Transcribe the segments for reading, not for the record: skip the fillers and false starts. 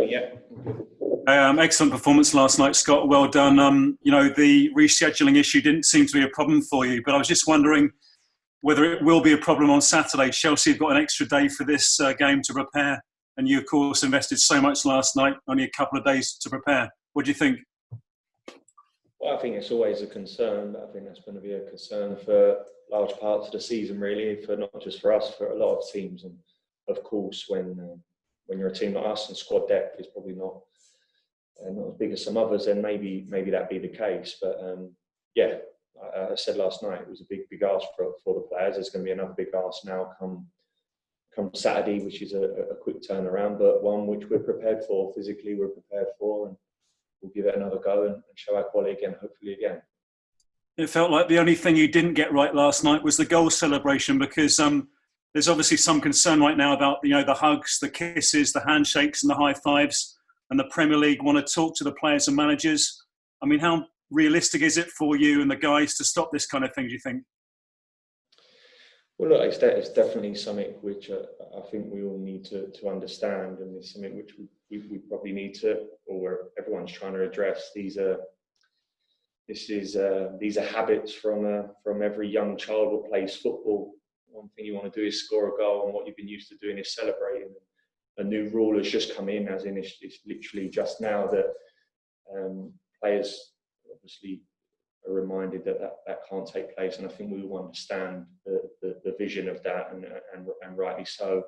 Yeah. Excellent performance last night, Scott. Well done. The rescheduling issue didn't seem to be a problem for you, but I was just wondering whether it will be a problem on Saturday. Chelsea have got an extra day for this game to prepare, and you, of course, invested so much last night, only a couple of days to prepare. What do you think? Well, I think it's always a concern. I think that's going to be a concern for large parts of the season, really, for not just for us, for a lot of teams. And of course, when you're a team like us and squad depth is probably not as big as some others, then maybe that'd be the case. But I said last night it was a big ask for the players. There's going to be another big ask now come Saturday, which is a quick turnaround, but one which we're prepared for. Physically, we're prepared for, and we'll give it another go and show our quality again, hopefully again. It felt like the only thing you didn't get right last night was the goal celebration, because there's obviously some concern right now about the hugs, the kisses, the handshakes and the high fives, and the Premier League want to talk to the players and managers. I mean, how realistic is it for you and the guys to stop this kind of thing, do you think? Well, look, it's definitely something which I think we all need to understand, and it's something which we probably need to, or everyone's trying to address. These are habits from every young child who plays football. One thing you want to do is score a goal, and what you've been used to doing is celebrating. A new rule has just come in, as in it's literally just now that players obviously are reminded that can't take place, and I think we all understand the vision of that, and rightly so.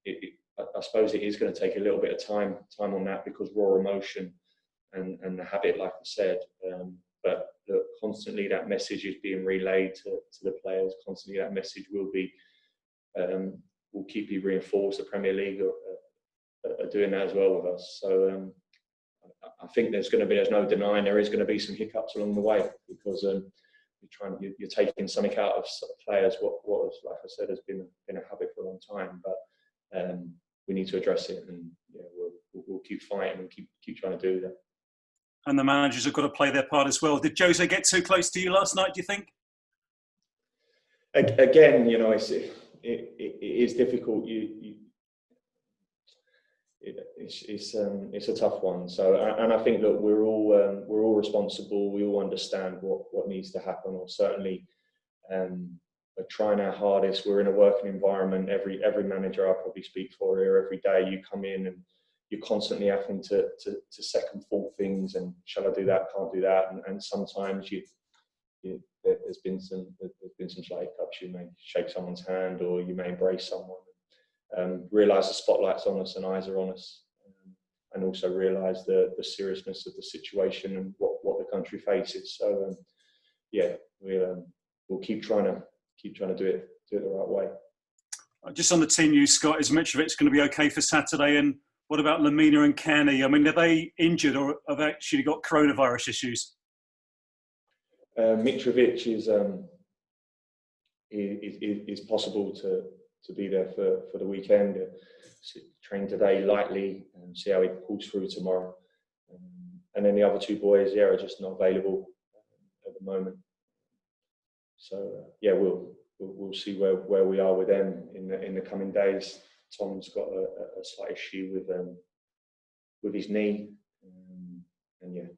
I suppose it is going to take a little bit of time on that, because raw emotion and the habit, like I said. But look, constantly that message is being relayed to the players. Constantly that message will keep you reinforced. The Premier League are doing that as well with us. So I think there's no denying there is going to be some hiccups along the way, because you're taking something out of players what was, like I said, has been a habit for a long time. But we need to address it, and we'll keep fighting and keep trying to do that. And the managers have got to play their part as well. Did Jose get too close to you last night, do you think? Again, it is difficult. It's a tough one. So, and I think that we're all responsible. We all understand what needs to happen, or certainly we're trying our hardest. We're in a working environment. Every manager I probably speak for here, every day you come in and you're constantly having to second thought things, and shall I do that? Can't do that. And sometimes there's been some slight hiccups. You may shake someone's hand, or you may embrace someone. Realise the spotlight's on us and eyes are on us, and also realise the seriousness of the situation and what the country faces. So we'll keep trying to do it the right way. Just on the team news, Scott, is Mitrovic going to be okay for Saturday? And what about Lamina and Kearney? I mean, are they injured, or have they actually got coronavirus issues? Mitrovic is possible to be there for the weekend. Train today lightly and see how he pulls through tomorrow. And then the other two boys, are just not available at the moment. So we'll see where we are with them in the coming days. Tom's got a slight issue with his knee, and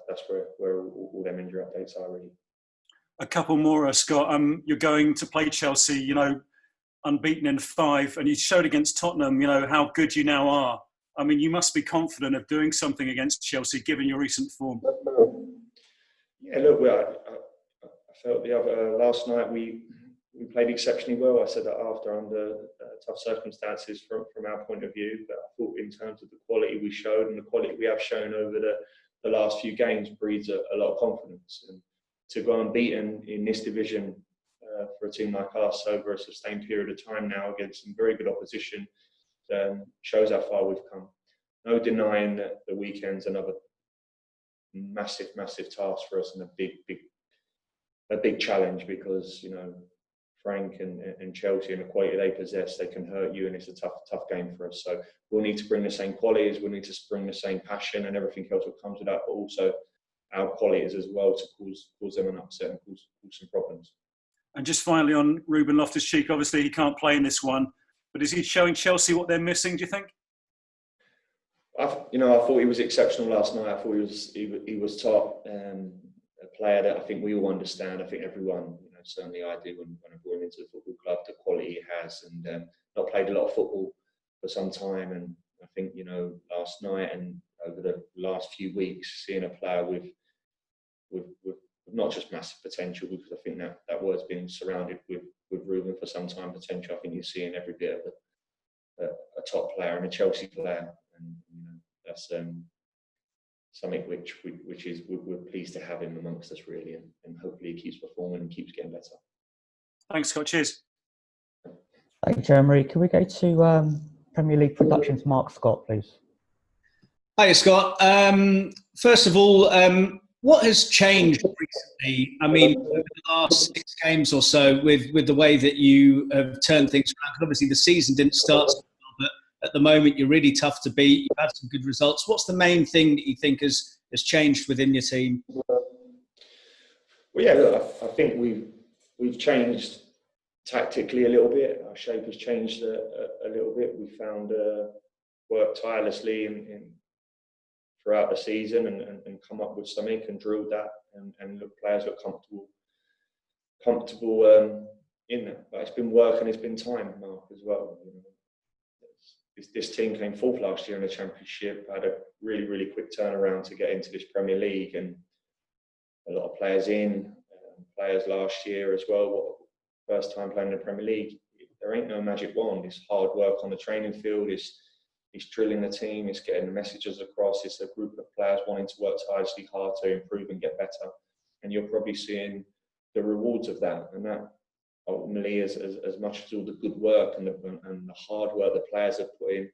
that's where all them injury updates are, really. A couple more, Scott. You're going to play Chelsea, unbeaten in 5, and you showed against Tottenham, how good you now are. I mean, you must be confident of doing something against Chelsea, given your recent form. Yeah, look, I felt last night we played exceptionally well. I said that after, under tough circumstances from our point of view. But I thought in terms of the quality we showed and the quality we have shown over the last few games breeds a lot of confidence. And to go unbeaten in this division for a team like us over a sustained period of time now against some very good opposition shows how far we've come. No denying that the weekend's another massive task for us, and a big challenge, because Frank and Chelsea and the quality they possess, they can hurt you, and it's a tough game for us. So we'll need to bring the same qualities, we'll need to bring the same passion and everything else that comes with that, but also our qualities as well to cause them an upset and cause some problems. And just finally on Ruben Loftus-Cheek, obviously he can't play in this one, but is he showing Chelsea what they're missing, do you think? I thought he was exceptional last night. I thought he was top. A player that I think we all understand. I think everyone, certainly I do when I brought him into the football club, the quality he has, and not played a lot of football for some time. And I think last night and over the last few weeks, seeing a player with not just massive potential, because I think that word's been surrounded with Ruben for some time. Potential. I think you're seeing every bit of a top player and a Chelsea player, and that's something which is we're pleased to have him amongst us, really, and hopefully he keeps performing and keeps getting better. Thanks, Scott. Cheers. Thank you, Jeremy. Can we go to Premier League Productions, Mark Scott, please? Hi, Scott. First of all, what has changed recently? I mean, over the last 6 games or so, with the way that you have turned things around. Obviously, the season didn't start so well, but at the moment, you're really tough to beat. You've had some good results. What's the main thing that you think has changed within your team? Well, yeah, look, I think we've changed tactically a little bit. Our shape has changed a little bit. We found work tirelessly in throughout the season and come up with something and drilled that and the players look comfortable in that. But it's been work and it's been time, Mark, as well. This team came fourth last year in the Championship, had a really, really quick turnaround to get into this Premier League, and a lot of players players last year as well, first time playing in the Premier League. There ain't no magic wand. It's hard work on the training field. It's drilling the team. It's getting the messages across. It's a group of players wanting to work tirelessly hard to improve and get better. And you're probably seeing the rewards of that. And that ultimately, as much as all the good work and the hard work the players have put in,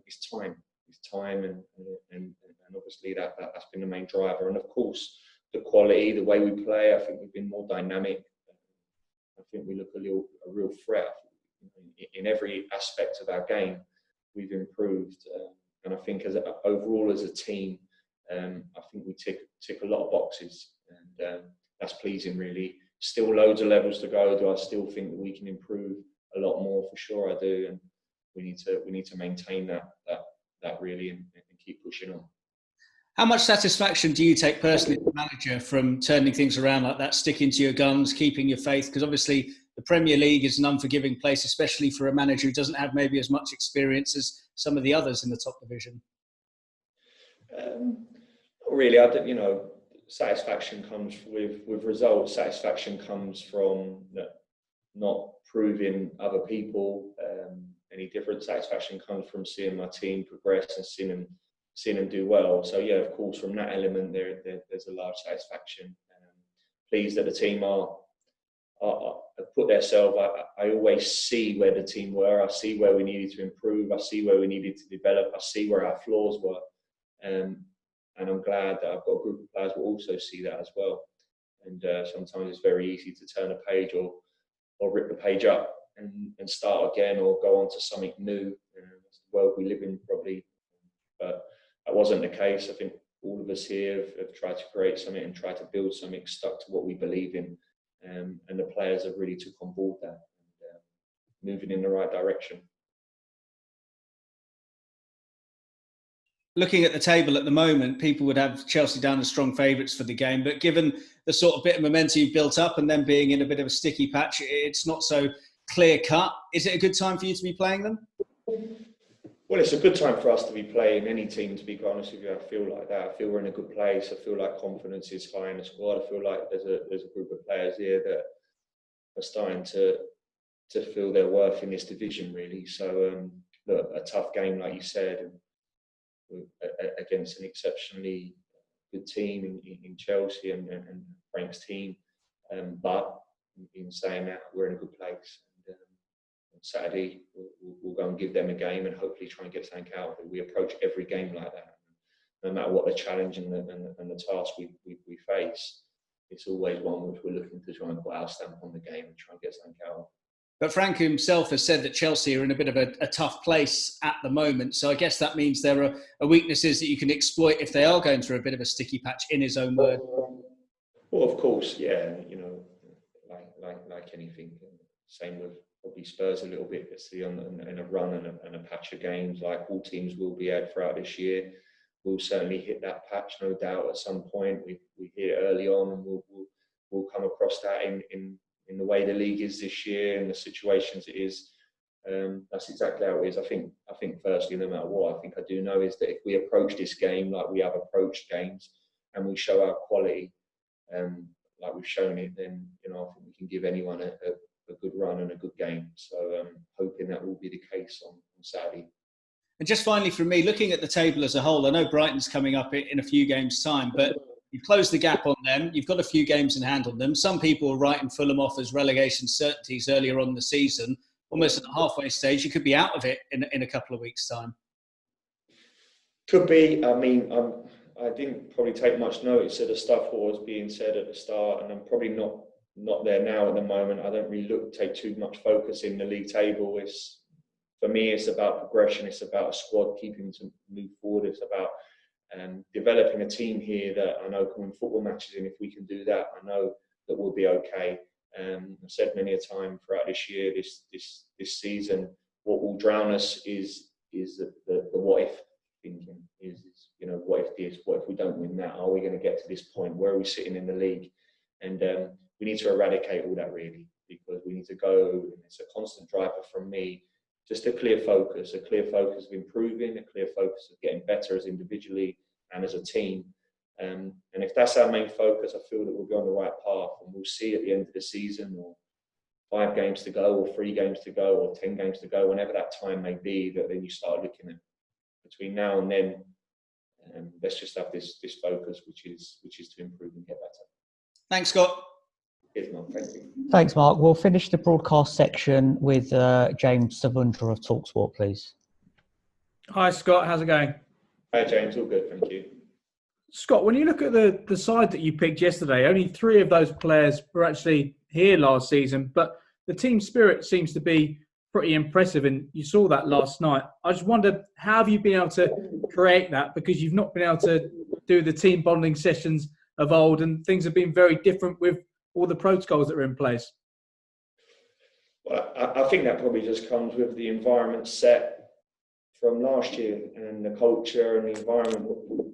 is time. It's time, and obviously that's been the main driver. And of course, the quality, the way we play. I think we've been more dynamic. I think we look a real threat in every aspect of our game. We've improved, and I think overall as a team, I think we tick a lot of boxes, and that's pleasing, really. Still loads of levels to go. Do I still think that we can improve a lot more? For sure, I do, and we need to maintain that really and keep pushing on. How much satisfaction do you take personally as a manager from turning things around like that, sticking to your guns, keeping your faith? Because obviously the Premier League is an unforgiving place, especially for a manager who doesn't have maybe as much experience as some of the others in the top division. Not really. I think, satisfaction comes with results. Satisfaction comes from not proving other people any different. Satisfaction comes from seeing my team progress and seeing them do well. So yeah, of course, from that element, there's a large satisfaction. Pleased that the team are put themselves. I always see where the team were. I see where we needed to improve. I see where we needed to develop. I see where our flaws were. And I'm glad that I've got a group of players who also see that as well. And sometimes it's very easy to turn a page or rip the page up and start again or go on to something new. It's the world we live in, probably. But that wasn't the case. I think all of us here have tried to create something and tried to build something, stuck to what we believe in. And the players have really took on board that and moving in the right direction. Looking at the table at the moment, people would have Chelsea down as strong favourites for the game. But given the sort of bit of momentum you've built up and then being in a bit of a sticky patch, it's not so clear cut. Is it a good time for you to be playing them? Well, it's a good time for us to be playing any team, to be honest with you. I feel like that. I feel we're in a good place. I feel like confidence is high in the squad. I feel like there's a group of players here that are starting to feel their worth in this division, really. So, look, a tough game, like you said, against an exceptionally good team in Chelsea and Frank's team. But in saying that, we're in a good place. Saturday, we'll go and give them a game and hopefully try and get something out of it. We approach every game like that. No matter what the challenge and the task we face, it's always one which we're looking to try and put our stamp on the game and try and get something out of it. But Frank himself has said that Chelsea are in a bit of a tough place at the moment. So I guess that means there are weaknesses that you can exploit if they are going through a bit of a sticky patch, in his own word. Well, of course, yeah. Like anything. Same with probably Spurs a little bit, see on a run and a patch of games like all teams will be out throughout this year. We'll certainly hit that patch, no doubt. At some point, we hit it early on, and we'll come across that in the way the league is this year and the situations it is. That's exactly how it is. I think firstly, no matter what, I think I do know is that if we approach this game like we have approached games, and we show our quality, like we've shown it, then I think we can give anyone a good run and a good game. So hoping that will be the case on Saturday. And just finally from me, looking at the table as a whole, I know Brighton's coming up in a few games' time, but you've closed the gap on them. You've got a few games in hand on them. Some people are writing Fulham off as relegation certainties earlier on in the season. Almost at the halfway stage, you could be out of it in a couple of weeks' time. Could be. I mean, I didn't probably take much notice of the stuff what was being said at the start, and I'm probably not there now at the moment. I don't really take too much focus in the league table. For me, it's about progression. It's about a squad keeping to move forward. It's about developing a team here that I know can win football matches, and if we can do that, I know that we'll be okay. I've said many a time throughout this year, this season, what will drown us is the what if thinking. Is what if this? What if we don't win that? Are we going to get to this point? Where are we sitting in the league? And we need to eradicate all that really, because we need to go. And it's a constant driver from me. Just a clear focus of improving, a clear focus of getting better as individually and as a team. And if that's our main focus, I feel that we'll be on the right path, and we'll see at the end of the season, or 5 games to go, or 3 games to go, or 10 games to go, whenever that time may be, that then you start looking at between now and then. Let's just have this focus, which is to improve and get better. Thanks, Scott. Cheers, Mark. Thank you. Thanks, Mark. We'll finish the broadcast section with James Savundra of TalkSport, please. Hi, Scott. How's it going? Hi, James. All good. Thank you. Scott, when you look at the side that you picked yesterday, only 3 of those players were actually here last season, but the team spirit seems to be pretty impressive, and you saw that last night. I just wonder, how have you been able to create that? Because you've not been able to do the team bonding sessions of old, and things have been very different with all the protocols that are in place. Well, I think that probably just comes with the environment set from last year, and the culture and the environment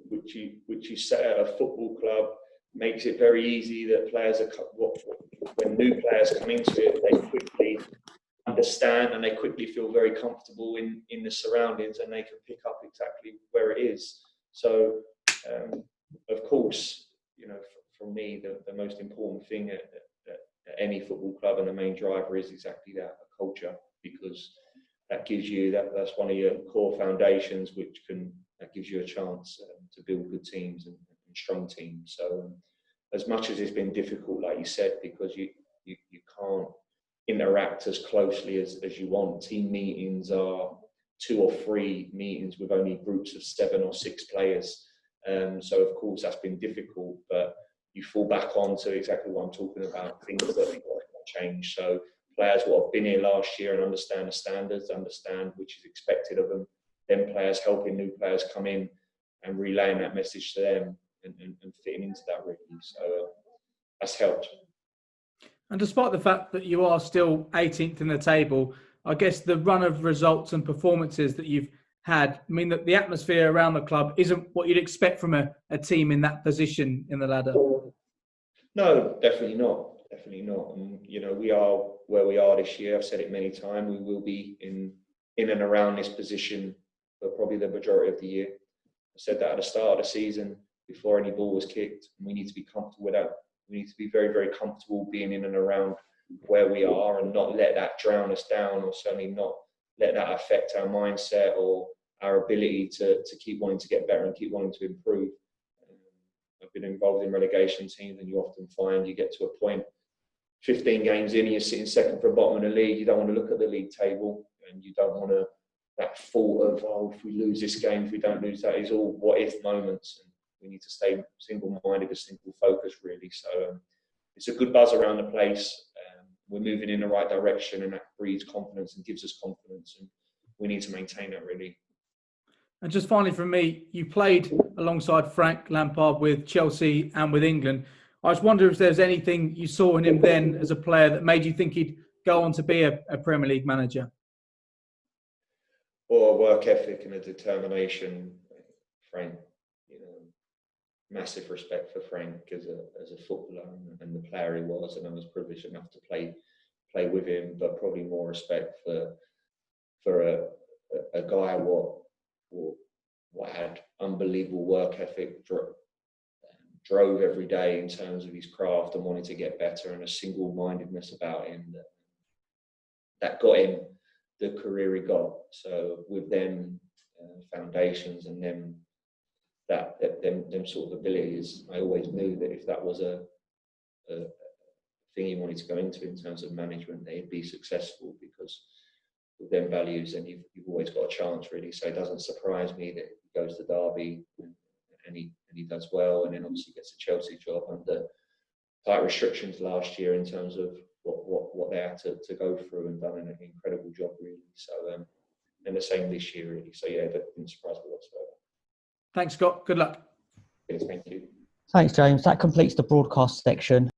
which you set at a football club makes it very easy that players when new players come into it, they quickly understand and they quickly feel very comfortable in the surroundings, and they can pick up exactly where it is. So, of course, for me, the most important thing at any football club and the main driver is exactly that, a culture, because that gives you that's one of your core foundations, that gives you a chance to build good teams and strong teams. So as much as it's been difficult, like you said, because you can't interact as closely as you want. Team meetings are 2 or 3 meetings with only groups of 7 or 6 players. So of course that's been difficult, but you fall back onto exactly what I'm talking about, things that change. So players who have been here last year and understand the standards, understand which is expected of them, then players helping new players come in and relaying that message to them and fitting into that really. So that's helped. And despite the fact that you are still 18th in the table, I guess the run of results and performances that you've had mean that the atmosphere around the club isn't what you'd expect from a team in that position in the ladder. No, definitely not. Definitely not. And, we are where we are this year. I've said it many times. We will be in and around this position for probably the majority of the year. I said that at the start of the season before any ball was kicked. And we need to be comfortable with that. We need to be very, very comfortable being in and around where we are and not let that drown us down, or certainly not let that affect our mindset or our ability to keep wanting to get better and keep wanting to improve. I've been involved in relegation teams, and you often find you get to a point 15 games in and you're sitting second for bottom of the league. You don't want to look at the league table, and you don't want that thought of, if we lose this game, if we don't lose that, is all what if moments. And we need to stay single-minded, a single focus really. So it's a good buzz around the place. We're moving in the right direction, and that breeds confidence and gives us confidence, and we need to maintain that really. And just finally from me, you played alongside Frank Lampard with Chelsea and with England. I just wonder if there's anything you saw in him then as a player that made you think he'd go on to be a Premier League manager? Or a work ethic and a determination. Frank, massive respect for Frank as a footballer and the player he was, and I was privileged enough to play with him. But probably more respect for a guy what had unbelievable work ethic, drove every day in terms of his craft and wanted to get better, and a single-mindedness about him that got him the career he got. So with them foundations and them sort of abilities, I always knew that if that was a thing he wanted to go into in terms of management, that he'd be successful, because with them values, and you've always got a chance, really. So it doesn't surprise me that he goes to Derby and he does well, and then obviously gets a Chelsea job under tight restrictions last year in terms of what they had to go through, and done an incredible job, really. So and the same this year, really. So yeah, that didn't surprise me whatsoever. Thanks, Scott. Good luck. Yes, thank you. Thanks, James. That completes the broadcast section.